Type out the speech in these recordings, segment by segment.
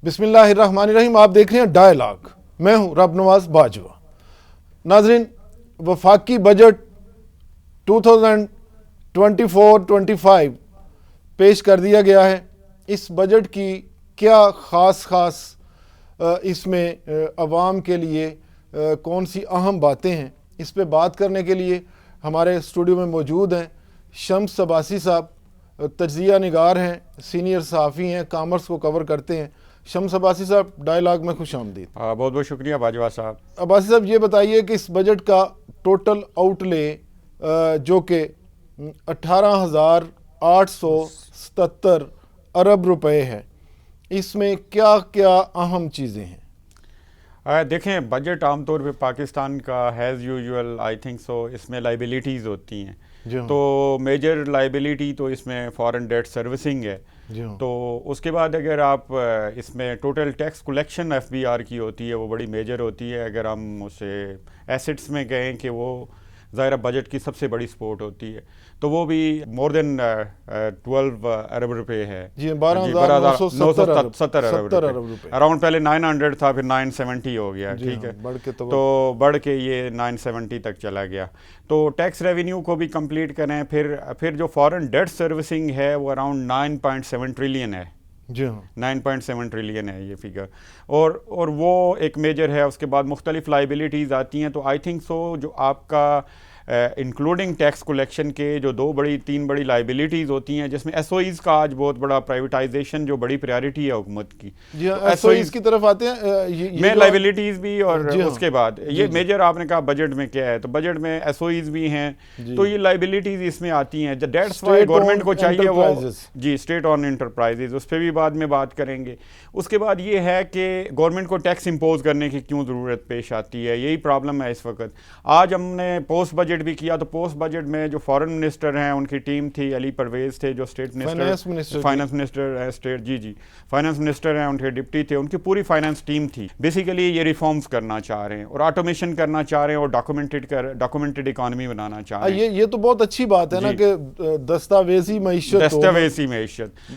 بسم اللہ الرحمن الرحیم. آپ دیکھ رہے ہیں ڈائیلاگ. میں ہوں رب نواز باجوہ. ناظرین, وفاقی بجٹ 2024-25 پیش کر دیا گیا ہے. اس بجٹ کی کیا خاص اس میں عوام کے لیے کون سی اہم باتیں ہیں, اس پہ بات کرنے کے لیے ہمارے اسٹوڈیو میں موجود ہیں شمس عباسی صاحب. تجزیہ نگار ہیں, سینئر صحافی ہیں, کامرس کو کور کرتے ہیں. شمس عباسی صاحب, ڈائیلاگ میں خوش آمدید. بہت بہت شکریہ باجوہ صاحب. عباسی صاحب, یہ بتائیے کہ اس بجٹ کا ٹوٹل آؤٹ لے جو کہ 18,877 ارب روپے ہے, اس میں کیا کیا اہم چیزیں ہیں؟ دیکھیں, بجٹ عام طور پہ پاکستان کا has usual I think so اس میں لائبلٹیز ہوتی ہیں. تو میجر لائبلٹی تو اس میں فارن ڈیٹ سروسنگ ہے. تو اس کے بعد اگر آپ اس میں total tax collection F B R کی ہوتی ہے, وہ بڑی میجر ہوتی ہے. اگر ہم اسے ایسٹس میں کہیں کہ وہ ظاہرہ بجٹ کی سب سے بڑی سپورٹ ہوتی ہے, تو وہ بھی مور دین 12 ارب روپے ہے. 12,970 ارب روپے. اراؤنڈ پہلے 900 تھا, پھر 970 ہو گیا. ٹھیک ہے, تو بڑھ کے یہ 970 تک چلا گیا. تو ٹیکس ریونیو کو بھی کمپلیٹ کریں. پھر جو فارن ڈیٹ سروسنگ ہے وہ اراؤنڈ 9.7 ٹریلین ہے. 9.7 ٹریلین ہے یہ فگر, اور وہ ایک میجر ہے. اس کے بعد مختلف لائبلٹیز آتی ہیں. تو آئی تھنک سو جو آپ کا انکلوڈنگ ٹیکس کلیکشن کے جو 3 بڑی لائبلٹیز ہوتی ہیں, جس میں ایس او ایز کا آج بہت بڑا پرائیویٹائزیشن جو بڑی پریارٹی ہے حکومت کی. ایس او ایز کی طرف آتے ہیں میں لائبلٹیز بھی, اور اس کے بعد یہ میجر آپ نے کہا بجٹ میں کیا ہے, تو بجٹ میں ایس او ایز بھی ہیں. تو یہ لائبلٹیز اس میں آتی ہیں. دیٹس وائی گورنمنٹ کو چاہیے وہ اسٹیٹ آن انٹرپرائزز, اس پہ بھی بعد میں بات کریں گے. اس کے بعد یہ ہے کہ گورنمنٹ کو ٹیکس امپوز کرنے کی کیوں ضرورت پیش آتی ہے, یہی پرابلم ہے اس وقت. آج ہم نے پوسٹ بجٹ بھی کیا, تو پوسٹ بجٹ میں جو فارن منسٹر ہیں ان کی ٹیم تھی, علی پرویز تھے جو اسٹیٹ منسٹر فائنانس منسٹر ہے اسٹیٹ, فائنانس منسٹر ہیں, ان کے ڈپٹی تھے, ان کی پوری فائنانس ٹیم تھی. بیسیکلی یہ ریفارمز کرنا چاہ رہے ہیں اور آٹومیشن کرنا چاہ رہے ہیں اور ڈاکومنٹڈ اکانومی بنانا چاہ رہے ہیں. یہ تو بہت اچھی بات ہے نا کہ دستاویزی معیشت.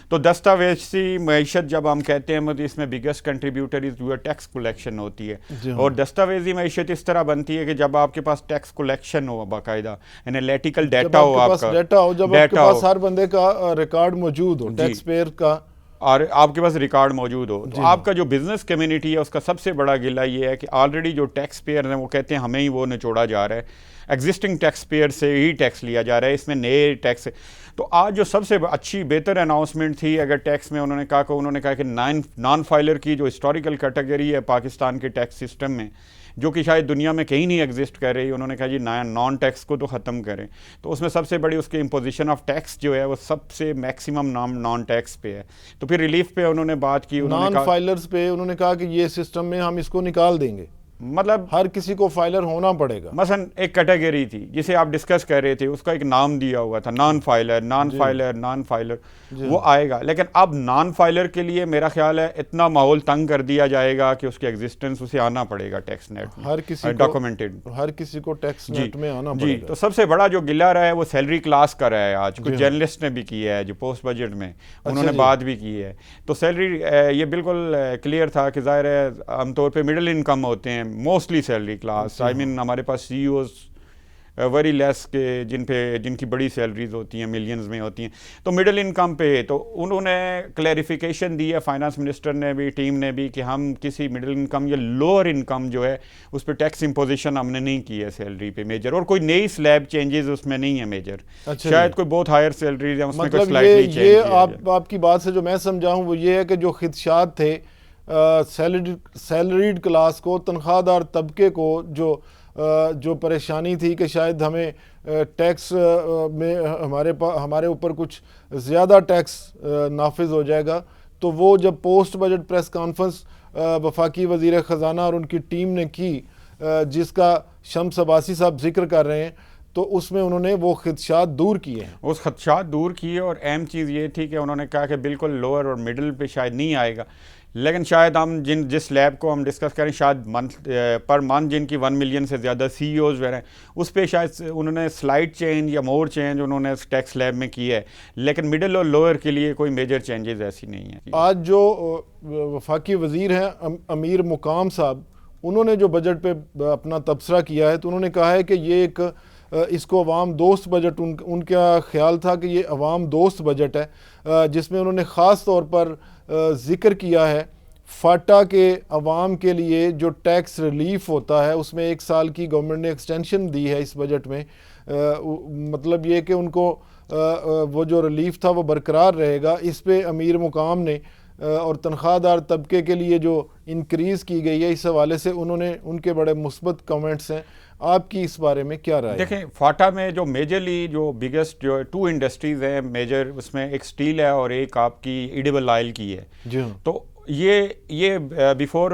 تو دستاویزی معیشت جب ہم کہتے ہیں تو اس میں biggest contributor is your tax collection ہوتی ہے. اور دستاویزی معیشت اس طرح بنتی ہے کہ جب آپ کے پاس ٹیکس کلیکشن ہو باقاعدہ, انالیٹیکل ڈیٹا ہو, آپ کا ڈیٹا ہو, جب آپ کے پاس ہر بندے کا ریکارڈ موجود ہو, ٹیکس پیئر کا, اور آپ کے پاس ریکارڈ موجود ہو, تو آپ کا جو بزنس کمیونٹی ہے اس کا سب سے بڑا گلہ یہ ہے کہ آلریڈی جو ٹیکس پیئر ہیں وہ کہتے ہیں ہمیں ہی وہ نچوڑا جا رہا ہے, ایگزسٹنگ ٹیکس پیئر سے ہی ٹیکس لیا جا رہا ہے, اس میں نئے ٹیکس. تو آج جو سب سے اچھی بہتر اناؤنسمنٹ تھی اگر ٹیکس میں, انہوں نے کہا کہ نان فائلر کی جو ہسٹوریکل کیٹیگری ہے پاکستان کے ٹیکس سسٹم میں, جو کہ شاید دنیا میں کہیں نہیں ایگزسٹ کر رہی, انہوں نے کہا جی نان ٹیکس کو تو ختم کریں. تو اس میں سب سے بڑی اس کے امپوزیشن آف ٹیکس جو ہے وہ سب سے میکسیمم نان ٹیکس پہ ہے. تو پھر ریلیف پہ انہوں نے بات کی, نان فائلرز پہ انہوں نے کہا کہ یہ سسٹم میں ہم اس کو نکال دیں گے, مطلب ہر کسی کو فائلر ہونا پڑے گا. مثلا ایک کیٹیگری تھی جسے آپ ڈسکس کر رہے تھے, اس کا ایک نام دیا ہوا تھا نان فائلر, وہ آئے گا. لیکن اب نان فائلر کے لیے میرا خیال ہے اتنا ماحول تنگ کر دیا جائے گا کہ اس کی ایگزسٹنس اسے آنا پڑے گا ٹیکس نیٹ میں, ڈاکومنٹڈ, ہر کسی کو ٹیکس نیٹ میں آنا پڑے گا. تو سب سے بڑا جو گلہ رہا ہے وہ سیلری کلاس کا رہا ہے. آج کچھ جرنلسٹ نے بھی کیا ہے جو پوسٹ بجٹ میں انہوں نے بات بھی کی ہے. تو سیلری یہ بالکل کلیئر تھا کہ ظاہر ہے عام طور پہ مڈل انکم ہوتے ہیں موسٹلی سیلری کلاس. آئی مین ہمارے پاس سی ای اوز ویری لیس کے جن کی بڑی سیلریز ہوتی ہیں, ملینز میں ہوتی ہیں. تو مڈل انکم پہ تو انہوں نے کلیریفیکیشن دی ہے فائنانس منسٹر نے بھی, ٹیم نے بھی, کہ ہم کسی مڈل انکم یا لوور انکم جو ہے اس پہ ٹیکس امپوزیشن ہم نے نہیں کی ہے سیلری پہ میجر, اور کوئی نئی سلیب چینجز اس میں نہیں ہے میجر. شاید کوئی بہت ہائر سیلریز ہیں اس میں کوئی سلائٹلی چینج. یہ آپ کی بات سے جو میں سمجھا ہوں وہ یہ ہے کہ جو خدشات تھے سیلریڈ کلاس کو, تنخواہ دار طبقے کو جو پریشانی تھی کہ شاید ہمیں ٹیکس میں ہمارے اوپر کچھ زیادہ ٹیکس نافذ ہو جائے گا, تو وہ جب پوسٹ بجٹ پریس کانفرنس وفاقی وزیر خزانہ اور ان کی ٹیم نے کی, جس کا شمس عباسی صاحب ذکر کر رہے ہیں, تو اس میں انہوں نے وہ خدشات دور کیے ہیں. اس خدشات دور کیے, اور اہم چیز یہ تھی کہ انہوں نے کہا کہ بالکل لوور اور مڈل پہ شاید نہیں آئے گا, لیکن شاید ہم جس لیب کو ہم ڈسکس کریں, شاید پر منتھ جن کی 1 ملین سے زیادہ سی ای اوز ہیں, اس پہ شاید انہوں نے سلائٹ چینج یا مور چینج انہوں نے ٹیکس لیب میں کی ہے, لیکن مڈل اور لوور کے لیے کوئی میجر چینجز ایسی نہیں ہیں. آج جو وفاقی وزیر ہیں امیر مقام صاحب, انہوں نے جو بجٹ پہ اپنا تبصرہ کیا ہے تو انہوں نے کہا ہے کہ یہ ایک اس کو عوام دوست بجٹ, ان کا خیال تھا کہ یہ عوام دوست بجٹ ہے, جس میں انہوں نے خاص طور پر ذکر کیا ہے فاٹا کے عوام کے لیے جو ٹیکس ریلیف ہوتا ہے, اس میں 1 سال کی گورنمنٹ نے ایکسٹینشن دی ہے اس بجٹ میں. مطلب یہ کہ ان کو وہ جو ریلیف تھا وہ برقرار رہے گا. اس پہ امیر مقام نے اور تنخواہ دار طبقے کے لیے جو انکریز کی گئی ہے, اس حوالے سے ان کے بڑے مثبت کمنٹس ہیں. آپ کی اس بارے میں کیا رائے؟ دیکھیں, فاٹا میں جو میجرلی جو بگیسٹ جو 2 انڈسٹریز ہیں میجر, اس میں ایک سٹیل ہے اور ایک آپ کی ایڈیبل آئل کی ہے. جی ہاں. تو یہ بیفور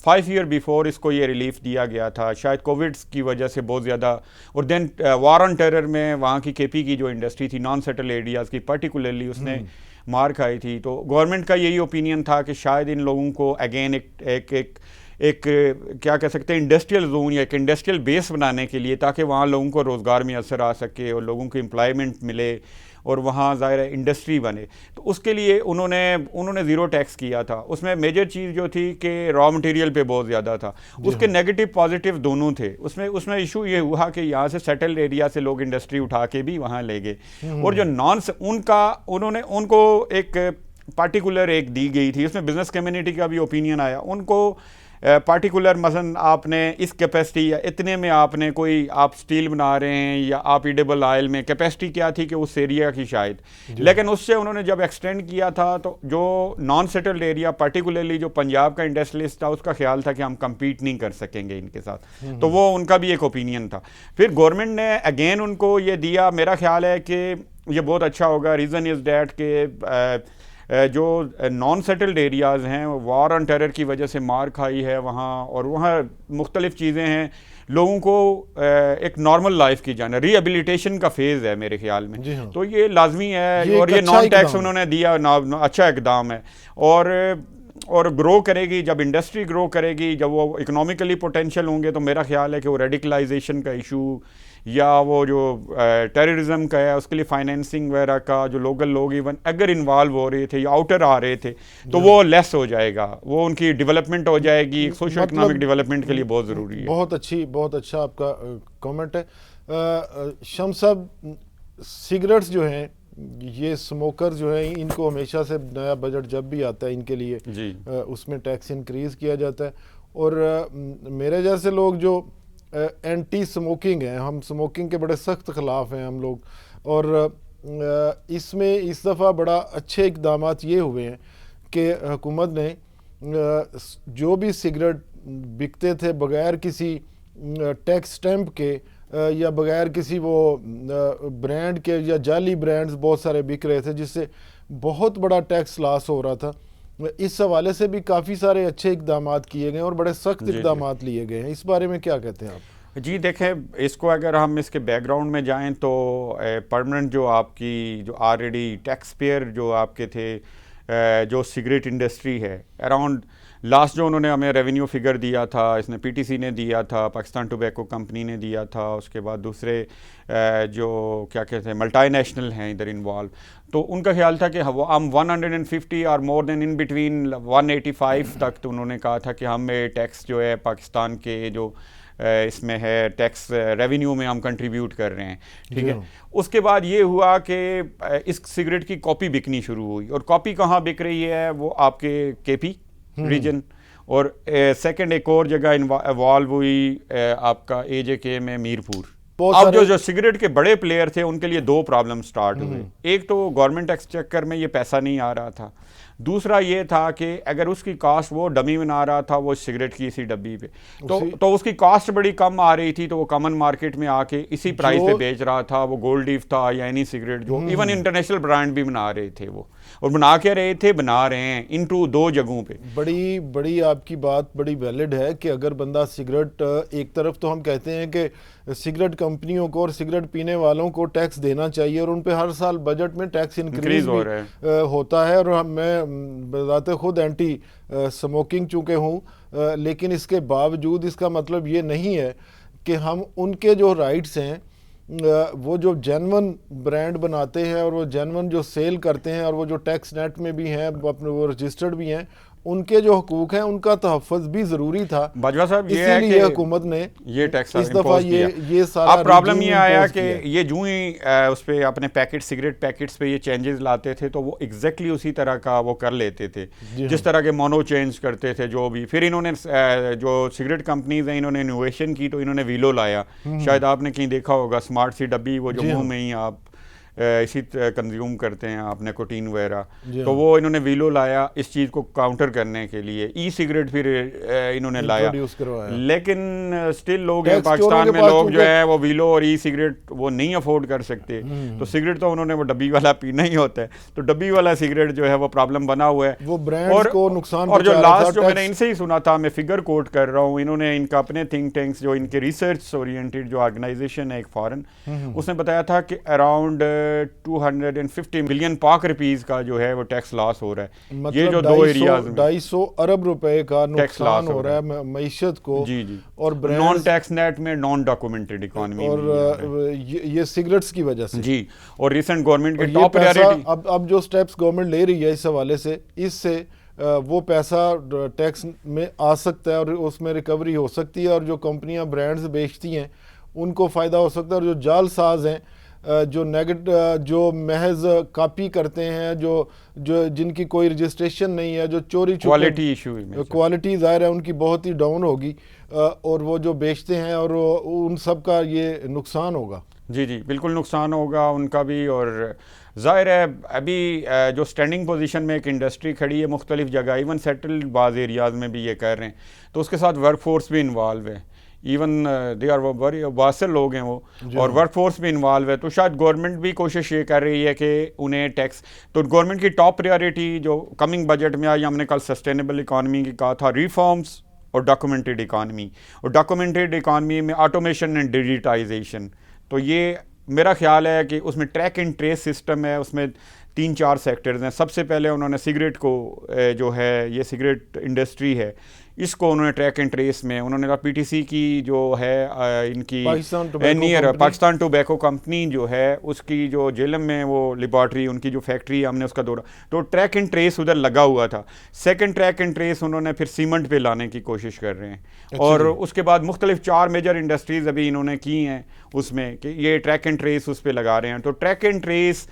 5 ایئر بیفور اس کو یہ ریلیف دیا گیا تھا, شاید کووڈ کی وجہ سے بہت زیادہ, اور دین وار آن ٹیرر میں وہاں کی کے پی کی جو انڈسٹری تھی نان سیٹل ایریاز کی پرٹیکولرلی, اس نے مار کھائی تھی. تو گورنمنٹ کا یہی اوپینین تھا کہ شاید ان لوگوں کو اگین ایک کیا کہہ سکتے ہیں انڈسٹریل زون یا ایک انڈسٹریل بیس بنانے کے لیے, تاکہ وہاں لوگوں کو روزگار میں اثر آ سکے اور لوگوں کو امپلائمنٹ ملے اور وہاں ظاہر ہے انڈسٹری بنے. تو اس کے لیے انہوں نے زیرو ٹیکس کیا تھا. اس میں میجر چیز جو تھی کہ را مٹیریل پہ بہت زیادہ تھا. اس کے نیگیٹو پازیٹیو دونوں تھے. اس میں ایشو یہ ہوا کہ یہاں سے سیٹلڈ ایریا سے لوگ انڈسٹری اٹھا کے بھی وہاں لے گئے, اور جو ان کو ایک پارٹیکولر ایک دی گئی تھی. اس میں بزنس کمیونٹی کا بھی اوپینین آیا. ان کو پارٹیکولر مثلاً آپ نے اس کیپیسٹی یا اتنے میں آپ اسٹیل بنا رہے ہیں یا آپ ایڈیبل آئل میں کیپیسٹی کیا تھی کہ اس ایریا کی شاید, لیکن اس سے انہوں نے جب ایکسٹینڈ کیا تھا تو جو نان سیٹلڈ ایریا پرٹیکولرلی جو پنجاب کا انڈسٹریلسٹ تھا, اس کا خیال تھا کہ ہم کمپیٹ نہیں کر سکیں گے ان کے ساتھ. تو وہ ان کا بھی ایک اوپینین تھا. پھر گورنمنٹ نے اگین ان کو یہ دیا. میرا خیال ہے کہ یہ بہت اچھا ہوگا. ریزن از دیٹ کہ جو نان سیٹلڈ ایریاز ہیں وار آن ٹیرر کی وجہ سے مار کھائی ہے وہاں, اور وہاں مختلف چیزیں ہیں, لوگوں کو ایک نارمل لائف کی جانا, ری ایبلیٹیشن کا فیز ہے میرے خیال میں. تو یہ لازمی ہے, اور یہ نان ٹیکس انہوں نے دیا, اچھا اقدام ہے. اور گرو کرے گی, جب انڈسٹری گرو کرے گی, جب وہ اکنامیکلی پوٹینشیل ہوں گے, تو میرا خیال ہے کہ وہ ریڈیکلائزیشن کا ایشو یا وہ جو ٹیررزم کا ہے اس کے لیے فائنینسنگ وغیرہ کا, جو لوکل لوگ ایون اگر انوالو ہو رہے تھے یا آؤٹر آ رہے تھے, تو وہ لیس ہو جائے گا, وہ ان کی ڈیولپمنٹ ہو جائے گی. سوشل اکنامک ڈیولپمنٹ کے لیے بہت ضروری ہے. بہت اچھا آپ کا کامنٹ ہے. شمس صاحب, سگریٹس جو ہیں, یہ اسموکر جو ہیں, ان کو ہمیشہ سے نیا بجٹ جب بھی آتا ہے ان کے لیے اس میں ٹیکس انکریز کیا جاتا ہے. اور میرے جیسے لوگ جو اینٹی سموکنگ ہیں, ہم سموکنگ کے بڑے سخت خلاف ہیں ہم لوگ, اور اس میں اس دفعہ بڑا اچھے اقدامات یہ ہوئے ہیں کہ حکومت نے جو بھی سگریٹ بکتے تھے بغیر کسی ٹیکس سٹیمپ کے یا بغیر کسی وہ برانڈ کے, یا جعلی برانڈز بہت سارے بک رہے تھے جس سے بہت بڑا ٹیکس لاس ہو رہا تھا, اس حوالے سے بھی کافی سارے اچھے اقدامات کیے گئے اور بڑے سخت اقدامات لیے گئے ہیں. اس بارے میں کیا کہتے ہیں آپ؟ جی دیکھیں, اس کو اگر ہم اس کے بیک گراؤنڈ میں جائیں تو پرماننٹ جو آپ کی جو آلریڈی ٹیکس پیئر جو آپ کے تھے, جو سگریٹ انڈسٹری ہے, اراؤنڈ لاسٹ جو انہوں نے ہمیں ریونیو فگر دیا تھا, اس نے پی ٹی سی نے دیا تھا, پاکستان ٹوبیکو کمپنی نے دیا تھا, اس کے بعد دوسرے جو کیا کہتے ہیں ملٹی نیشنل ہیں ادھر انوالو, تو ان کا خیال تھا کہ ہم 150 اور مور دین ان بٹوین 185 تک, تو انہوں نے کہا تھا کہ ہمیں ٹیکس جو ہے پاکستان کے جو اس میں ہے ٹیکس ریونیو میں ہم کنٹریبیوٹ کر رہے ہیں. ٹھیک ہے. اس کے بعد یہ ہوا کہ اس سگریٹ کی کاپی بکنی شروع ہوئی, اور کاپی کہاں بک رہی ہے, وہ آپ کے پی ریجن, اور سیکنڈ ایک اور جگہ ایوالو ہوئی آپ کا اے جے کے میں میرپور. اب جو سگریٹ کے بڑے پلیئر تھے ان کے لیے 2 پرابلم سٹارٹ ہوئے. ایک تو گورنمنٹ ایکسچیکر میں یہ پیسہ نہیں آ رہا تھا, دوسرا یہ تھا کہ اگر اس کی کاسٹ وہ ڈمی بنا رہا تھا وہ سگریٹ کی اسی ڈبی پہ, تو اس کی کاسٹ بڑی کم آ رہی تھی, تو وہ کامن مارکیٹ میں آ کے اسی پرائز پہ بیچ رہا تھا. وہ گولڈ لیف تھا یا اینی سگریٹ جو ایون انٹرنیشنل برانڈ بھی بنا رہے تھے وہ. اور بنا کے رہے تھے, بنا رہے ہیں انٹو 2 جگہوں پہ. بڑی آپ کی بات بڑی ویلڈ ہے کہ اگر بندہ سگریٹ, ایک طرف تو ہم کہتے ہیں کہ سگریٹ کمپنیوں کو اور سگریٹ پینے والوں کو ٹیکس دینا چاہیے اور ان پہ ہر سال بجٹ میں ٹیکس انکریز ہوتا ہے, اور میں بذات خود اینٹی سموکنگ چونکہ ہوں, لیکن اس کے باوجود اس کا مطلب یہ نہیں ہے کہ ہم ان کے جو رائٹس ہیں وہ جو جینون برانڈ بناتے ہیں اور وہ جینون جو سیل کرتے ہیں اور وہ جو ٹیکس نیٹ میں بھی ہیں, اپنے وہ رجسٹرڈ بھی ہیں, ان کے جو حقوق ہیں ان کا تحفظ بھی ضروری تھا. باجوہ صاحب اسی لیے حکومت نے یہ ٹیکس اس دفعہ یہ سارا اب پرابلم یہ آیا کہ یہ جو ہی اس پہ اپنے پیکٹ سگریٹ پیکٹس پہ یہ چینجز لاتے تھے تو وہ ایگزیکٹلی اسی طرح کا وہ کر لیتے تھے جس طرح کے مونو چینج کرتے تھے جو بھی. پھر انہوں نے جو سگریٹ کمپنیز ہیں انہوں نے انوویشن کی تو انہوں نے ویلو لایا, شاید آپ نے کہیں دیکھا ہوگا اسمارٹ سی ڈبی, وہ جو منہ میں ہی آپ اسی کنزیوم کرتے ہیں آپ نے کوٹین وغیرہ, تو وہ انہوں نے ویلو لایا اس چیز کو کاؤنٹر کرنے کے لیے. ای سگریٹ پھر انہوں نے لایا, لیکن اسٹل لوگ ہیں پاکستان میں لوگ جو ہے وہ ویلو اور ای سگریٹ وہ نہیں افورڈ کر سکتے, تو سگریٹ تو انہوں نے وہ ڈبی والا پینا ہی ہوتا ہے, تو ڈبی والا سگریٹ جو ہے وہ پرابلم بنا ہوا ہے, وہ برانڈز کو نقصان. اور جو لاسٹ جو میں نے ان سے ہی سنا تھا, میں فگر کوٹ کر رہا ہوں, انہوں نے ان کا اپنے تھنک ٹینکس جو ان کے ریسرچ اورینٹیڈ جو آرگنائزیشن ہے ایک فارن, اس نے بتایا تھا کہ اراؤنڈ 250 ملین پاک روپیز کا جو ہے وہ ٹیکس لاس ہو رہا ہے. یہ جو 2 ایریاز میں 250 ارب روپے کا نقصان ہو رہا ہے معیشت کو. جی جی, اور نان ٹیکس نیٹ میں نان ڈاکومنٹڈ اکانومی, اور یہ سگریٹس کی وجہ سے. جی, اور ریسنٹ گورنمنٹ کے ٹاپ پرائیورٹی اب جو سٹیپس گورنمنٹ لے رہی ہے اس حوالے سے, اس سے وہ پیسہ ٹیکس میں آ سکتا ہے اور اس میں ریکوری ہو سکتی ہے, اور جو کمپنیاں برانڈز بیچتی ہیں ان کو فائدہ ہو سکتا ہے, اور جو جعل ساز ہیں جو محض کاپی کرتے ہیں, جو جن کی کوئی رجسٹریشن نہیں ہے, جو چوری کوالٹی ایشو, کوالٹی ظاہر ہے ان کی بہت ہی ڈاؤن ہوگی, اور وہ جو بیچتے ہیں اور ان سب کا یہ نقصان ہوگا. جی جی بالکل نقصان ہوگا ان کا بھی. اور ظاہر ہے ابھی جو سٹینڈنگ پوزیشن میں ایک انڈسٹری کھڑی ہے مختلف جگہ, ایون سیٹلڈ بعض ایریاز میں بھی یہ کر رہے ہیں, تو اس کے ساتھ ورک فورس بھی انوالو ہے, ایون دے آر ویری واسر لوگ ہیں وہ, اور ورک فورس بھی انوالو ہے. تو شاید گورنمنٹ بھی کوشش یہ کر رہی ہے کہ انہیں ٹیکس, تو گورنمنٹ کی ٹاپ پریارٹی جو کمنگ بجٹ میں آئی, ہم نے کل سسٹینیبل اکانومی کی کہا تھا, ریفارمز اور ڈاکومنٹڈ اکانومی, اور ڈاکومنٹڈ اکانومی میں آٹومیشن اینڈ ڈیجیٹائزیشن. تو یہ میرا خیال ہے کہ اس میں ٹریک اینڈ ٹریس سسٹم ہے, اس میں 3-4 سیکٹرز ہیں. سب سے پہلے انہوں نے سگریٹ کو جو ہے یہ سگریٹ انڈسٹری ہے اس کو انہوں نے ٹریک اینڈ ٹریس میں انہوں نے پی ٹی سی کی جو ہے ان کی پاکستان ٹوبیکو کمپنی جو ہے اس کی جو جیلم میں وہ لیبارٹری ان کی جو فیکٹری ہم نے اس کا دورہ, تو ٹریک اینڈ ٹریس ادھر لگا ہوا تھا. سیکنڈ ٹریک اینڈ ٹریس انہوں نے پھر سیمنٹ پہ لانے کی کوشش کر رہے ہیں, اور اس کے بعد مختلف 4 میجر انڈسٹریز ابھی انہوں نے کی ہیں اس میں کہ یہ ٹریک اینڈ ٹریس اس پہ لگا رہے ہیں. تو ٹریک اینڈ ٹریس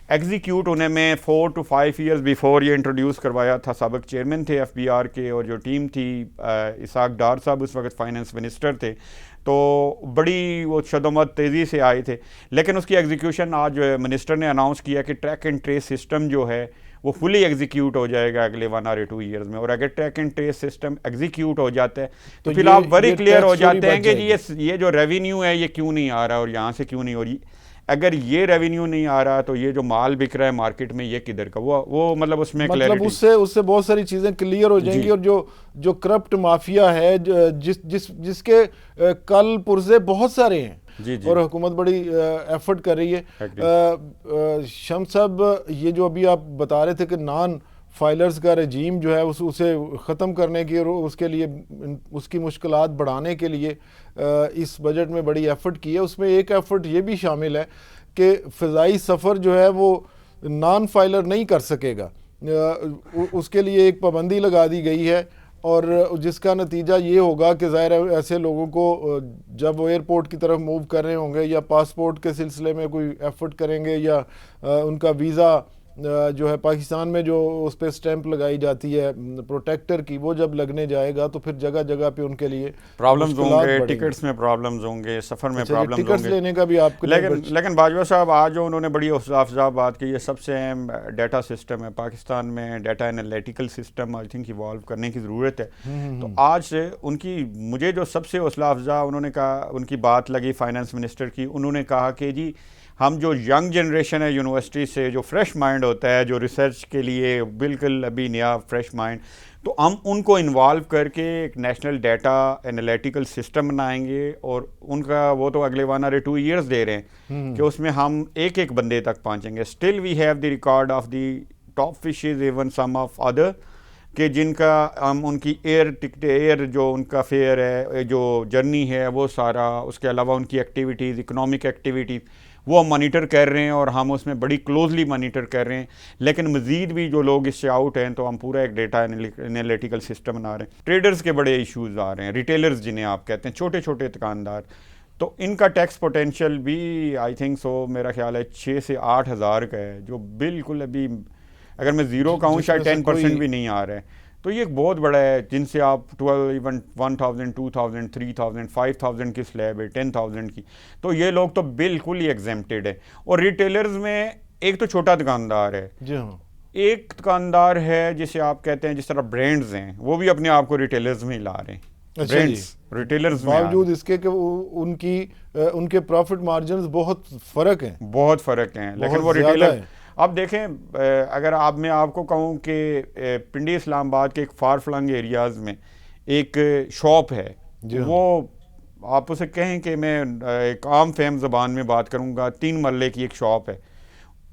ایگزیکیوٹ ہونے میں 4 to 5 ایئرز بیفور یہ انٹروڈیوس کروایا تھا. سابق چیئرمین تھے ایف بی آر کے, اور جو ٹیم تھی اسحاق ڈار صاحب اس وقت فائنانس منسٹر تھے, تو بڑی وہ شدومت تیزی سے آئے تھے. لیکن اس کی ایگزیکیوشن آج منسٹر نے اناؤنس کیا کہ ٹریک اینڈ ٹریس سسٹم جو ہے وہ فلی ایگزیکیوٹ ہو جائے گا اگلے 1 or 2 ایئرز میں. اور اگر track and trace system execute ہو جاتا ہے تو پھر آپ ویری کلیئر ہو جاتے ہیں کہ یہ جو ریونیو ہے یہ کیوں نہیں آ رہا اور یہاں سے کیوں نہیں ہو رہی. اگر یہ ریونیو نہیں آ رہا تو یہ جو مال بک رہا ہے مارکیٹ میں یہ کدھر کا, وہ مطلب اس میں مطلب اس سے بہت ساری چیزیں کلیئر ہو جائیں گی. اور جو کرپٹ مافیا ہے جس کے کل پرزے بہت سارے ہیں, اور حکومت بڑی ایفرٹ کر رہی ہے. شمس صاحب, یہ جو ابھی آپ بتا رہے تھے کہ نان فائلرز کا رجیم جو ہے اسے ختم کرنے کی اور اس کے لیے اس کی مشکلات بڑھانے کے لیے اس بجٹ میں بڑی ایفرٹ کی ہے. اس میں ایک ایفرٹ یہ بھی شامل ہے کہ فضائی سفر جو ہے وہ نان فائلر نہیں کر سکے گا, اس کے لیے ایک پابندی لگا دی گئی ہے, اور جس کا نتیجہ یہ ہوگا کہ ظاہر ہے ایسے لوگوں کو جب وہ ایئرپورٹ کی طرف موو کر رہے ہوں گے یا پاسپورٹ کے سلسلے میں کوئی ایفرٹ کریں گے, یا ان کا ویزا جو ہے پاکستان میں جو اس پہ سٹیمپ لگائی جاتی ہے پروٹیکٹر کی, وہ جب لگنے جائے گا تو پھر جگہ جگہ پہ ان کے لیے پرابلمز ہوں گے, ٹکٹس میں پرابلمز ہوں گے, سفر میں پرابلمز ہوں گے, ٹکٹس لینے کا بھی آپ کو. لیکن باجوہ صاحب آج جو انہوں نے بڑی افزا بات کی, یہ سب سے اہم ڈیٹا سسٹم ہے پاکستان میں, data analytical system I think evolve کرنے کی ضرورت ہے. تو آج سے ان کی مجھے جو سب سے حوصلہ افزا انہوں نے کہا, ان کی بات لگی فائنانس منسٹر کی, انہوں نے کہا کہ جی ہم جو ینگ جنریشن ہے یونیورسٹی سے، جو فریش مائنڈ ہوتا ہے، جو ریسرچ کے لیے بالکل ابھی نیا فریش مائنڈ، تو ہم ان کو انوالو کر کے ایک نیشنل ڈیٹا انالیٹیکل سسٹم بنائیں گے، اور ان کا وہ تو اگلے 1 or 2 years دے رہے ہیں کہ اس میں ہم ایک ایک بندے تک پہنچیں گے. Still we have the record of the top fishes, even some of other, کہ جن کا ہم ان کی ایئر جو ان کا فیئر ہے، جو جرنی ہے، وہ سارا، اس کے علاوہ ان کی ایکٹیویٹیز، اکنامک ایکٹیویٹیز، وہ ہم مانیٹر کر رہے ہیں، اور ہم اس میں بڑی کلوزلی مانیٹر کر رہے ہیں. لیکن مزید بھی جو لوگ اس سے آؤٹ ہیں، تو ہم پورا ایک ڈیٹا انالیٹیکل سسٹم بنا رہے ہیں. ٹریڈرز کے بڑے ایشوز آ رہے ہیں، ریٹیلرز جنہیں آپ کہتے ہیں، چھوٹے چھوٹے دکاندار، تو ان کا ٹیکس پوٹینشیل بھی آئی تھنک سو میرا خیال ہے 6 سے 8 ہزار کا ہے، جو بالکل ابھی اگر میں زیرو کہوں شاید 10% بھی نہیں آ رہا ہے. تو یہ ایک بہت بڑا ہے، جن سے آپ 12 ایون 1000 2000 3000 5000 کی سلیب ہے، 10,000 کی، تو یہ لوگ تو بالکل ہی ایگزیمپٹیڈ ہے. اور ریٹیلرز میں ایک تو چھوٹا دکاندار ہے، جی ہاں، ایک دکاندار ہے جسے آپ کہتے ہیں، جس طرح برانڈز ہیں، وہ بھی اپنے آپ کو ریٹیلرز میں ہی لا رہے ہیں. برانڈز ریٹیلرز میں باوجود اس کے کہ ان کے پروفٹ مارجنز بہت فرق ہیں، بہت فرق ہیں، لیکن وہ ریٹیلر. اب دیکھیں، اگر میں آپ کو کہوں کہ پنڈی اسلام آباد کے ایک فار فلنگ ایریاز میں ایک شاپ ہے، وہ آپ اسے کہیں کہ میں ایک عام فہم زبان میں بات کروں گا، 3 مرلے کی ایک شاپ ہے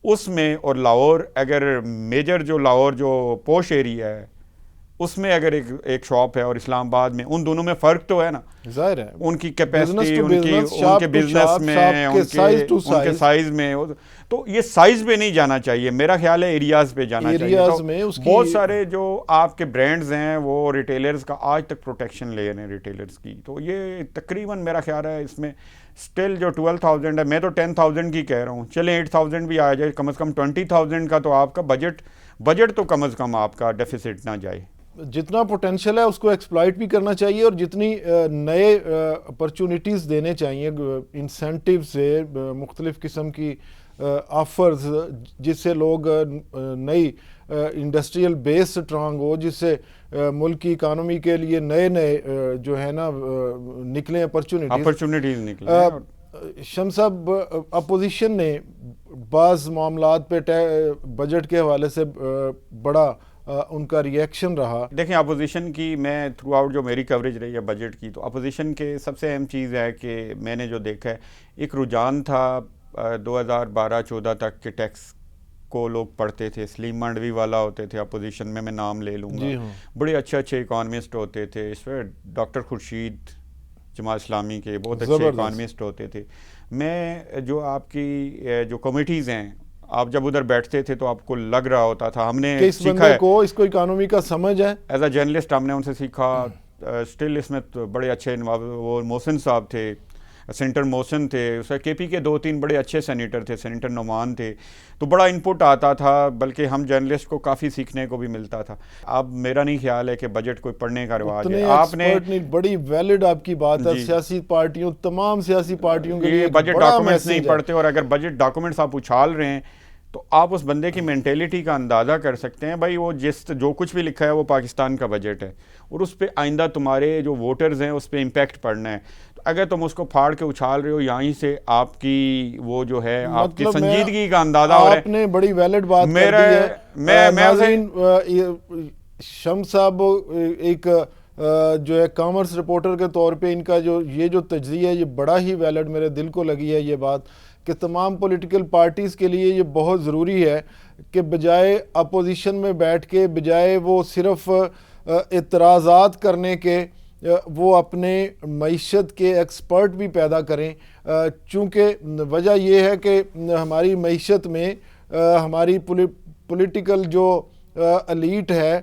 اس میں، اور لاہور اگر میجر جو لاہور جو پوش ایریا ہے اس میں اگر ایک شاپ ہے، اور اسلام آباد میں، ان دونوں میں فرق تو ہے نا، ظاہر ہے، ان کی کیپیسٹی، ان کے بزنس میں، ان کے سائز میں. تو یہ سائز پہ نہیں جانا چاہیے، میرا خیال ہے ایریاز پہ جانا چاہیے. تو بہت سارے جو آپ کے برانڈز ہیں وہ ریٹیلرز کا آج تک پروٹیکشن لے رہے ہیں ریٹیلرز کی. تو یہ تقریباً میرا خیال ہے اس میں اسٹل جو 12,000 ہے، میں تو 10,000 کی کہہ رہا ہوں، چلیں 8,000 بھی آ جائے، کم از کم 20,000 کا تو آپ کا بجٹ تو کم از کم آپ کا ڈیفیسٹ نہ جائے. جتنا پوٹینشیل ہے اس کو ایکسپلائٹ بھی کرنا چاہیے، اور جتنی نئے اپرچونٹیز دینے چاہیے انسینٹیو سے، مختلف قسم کی آفرز، جس سے لوگ نئی انڈسٹریل بیس سٹرانگ ہو، جس سے ملک کی اکانومی کے لیے نئے جو ہے نا نکلیں اپرچونٹیز نکلیں. شمس صاحب، اپوزیشن نے بعض معاملات پہ بجٹ کے حوالے سے بڑا ان کا ریئیکشن رہا. دیکھیں، اپوزیشن کی میں تھرو آؤٹ جو میری کوریج رہی ہے بجٹ کی، تو اپوزیشن کے سب سے اہم چیز ہے کہ میں نے جو دیکھا ہے، ایک رجحان تھا 2012-14 تک کہ ٹیکس کو لوگ پڑھتے تھے. سلیم مانڈوی والا ہوتے تھے اپوزیشن میں نام لے لوں گا، بڑے اچھے اکانومسٹ ہوتے تھے. اس میں ڈاکٹر خورشید جماعت اسلامی کے بہت اچھے اکانومسٹ ہوتے تھے. میں جو آپ کی جو کمیٹیز ہیں، آپ جب ادھر بیٹھتے تھے تو آپ کو لگ رہا ہوتا تھا، ہم نے سیکھا ہے اس کو اکانومی کا سمجھ ہے، ایز اے جرنلسٹ ہم نے ان سے سیکھا. اسٹل اس میں بڑے اچھے وہ محسن صاحب تھے، سینیٹر محسن تھے، اس کے پی کے 2-3 بڑے اچھے سینیٹر تھے، سینیٹر نعمان تھے. تو بڑا انپٹ آتا تھا، بلکہ ہم جرنلسٹ کو کافی سیکھنے کو بھی ملتا تھا. اب میرا نہیں خیال ہے کہ بجٹ کوئی پڑھنے کا رواج ہے. آپ نے بڑی ویلڈ آپ کی بات ہے، سیاسی پارٹیوں، تمام سیاسی پارٹیوں کے لیے بجٹ ڈاکومنٹس نہیں پڑھتے، اور اگر بجٹ ڈاکومنٹس آپ اچھال رہے ہیں تو آپ اس بندے کی مینٹیلٹی کا اندازہ کر سکتے ہیں. بھائی وہ جو کچھ بھی لکھا ہے وہ پاکستان کا بجٹ ہے، اور اس پہ آئندہ تمہارے جو ووٹرز ہیں اس پہ امپیکٹ پڑنا ہے. اگر تم اس کو پھاڑ کے اچھال رہے ہو، یہیں سے آپ کی وہ جو ہے آپ کی سنجیدگی کا اندازہ ہو رہا ہے. آپ نے بڑی ویلڈ بات کر دی ہے. ناظرین، شمس صاحب ایک جو ہے کامرس رپورٹر کے طور پہ ان کا جو تجزیہ ہے، یہ بڑا ہی ویلڈ، میرے دل کو لگی ہے یہ بات، کہ تمام پولیٹیکل پارٹیز کے لیے یہ بہت ضروری ہے کہ بجائے اپوزیشن میں بیٹھ کے، بجائے وہ صرف اعتراضات کرنے کے، وہ اپنے معیشت کے ایکسپرٹ بھی پیدا کریں. چونکہ وجہ یہ ہے کہ ہماری معیشت میں ہماری پولیٹیکل جو ایلیٹ ہے،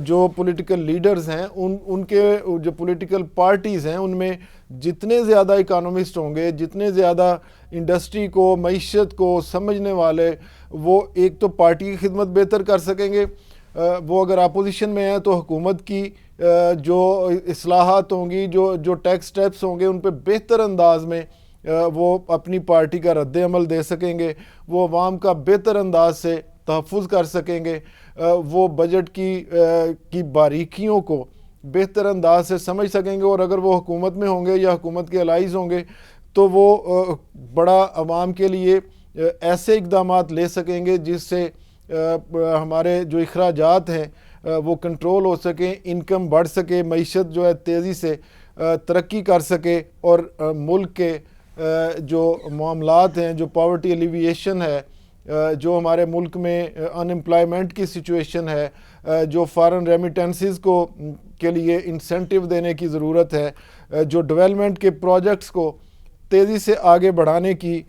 جو پولیٹیکل لیڈرز ہیں، ان کے جو پولیٹیکل پارٹیز ہیں، ان میں جتنے زیادہ اکانومسٹ ہوں گے، جتنے زیادہ انڈسٹری کو، معیشت کو سمجھنے والے، وہ ایک تو پارٹی کی خدمت بہتر کر سکیں گے. وہ اگر اپوزیشن میں ہیں تو حکومت کی جو اصلاحات ہوں گی، جو ٹیکس سٹیپس ہوں گے، ان پہ بہتر انداز میں وہ اپنی پارٹی کا رد عمل دے سکیں گے، وہ عوام کا بہتر انداز سے تحفظ کر سکیں گے، وہ بجٹ کی باریکیوں کو بہتر انداز سے سمجھ سکیں گے. اور اگر وہ حکومت میں ہوں گے یا حکومت کے الائز ہوں گے تو وہ بڑا عوام کے لیے ایسے اقدامات لے سکیں گے جس سے ہمارے جو اخراجات ہیں وہ کنٹرول ہو سکیں، انکم بڑھ سکے، معیشت جو ہے تیزی سے ترقی کر سکے، اور ملک کے جو معاملات ہیں، جو پاورٹی ایلیویشن ہے، جو ہمارے ملک میں ان امپلائمنٹ کی سچویشن ہے، جو فارن ریمیٹنسز کے لیے انسینٹیو دینے کی ضرورت ہے، جو ڈیولپمنٹ کے پروجیکٹس کو تیزی سے آگے بڑھانے کی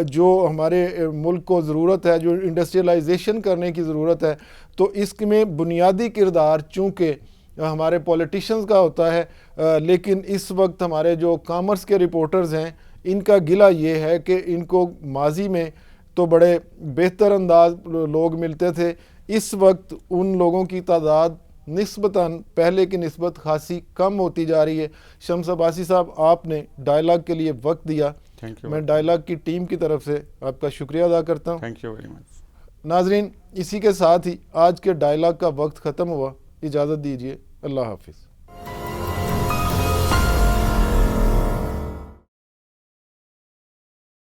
جو ہمارے ملک کو ضرورت ہے، جو انڈسٹریلائزیشن کرنے کی ضرورت ہے، تو اس میں بنیادی کردار چونکہ ہمارے پولیٹیشنز کا ہوتا ہے، لیکن اس وقت ہمارے جو کامرس کے رپورٹرز ہیں ان کا گلہ یہ ہے کہ ان کو ماضی میں تو بڑے بہتر انداز لوگ ملتے تھے، اس وقت ان لوگوں کی تعداد نسبتاً پہلے کی نسبت خاصی کم ہوتی جا رہی ہے۔ شمس عباسی صاحب، آپ نے ڈائلاگ کے لیے وقت دیا، میں ڈائلاگ کی ٹیم کی طرف سے آپ کا شکریہ ادا کرتا ہوں۔ Thank you very much. ناظرین، اسی کے ساتھ ہی آج کے ڈائلاگ کا وقت ختم ہوا، اجازت دیجیے، اللہ حافظ۔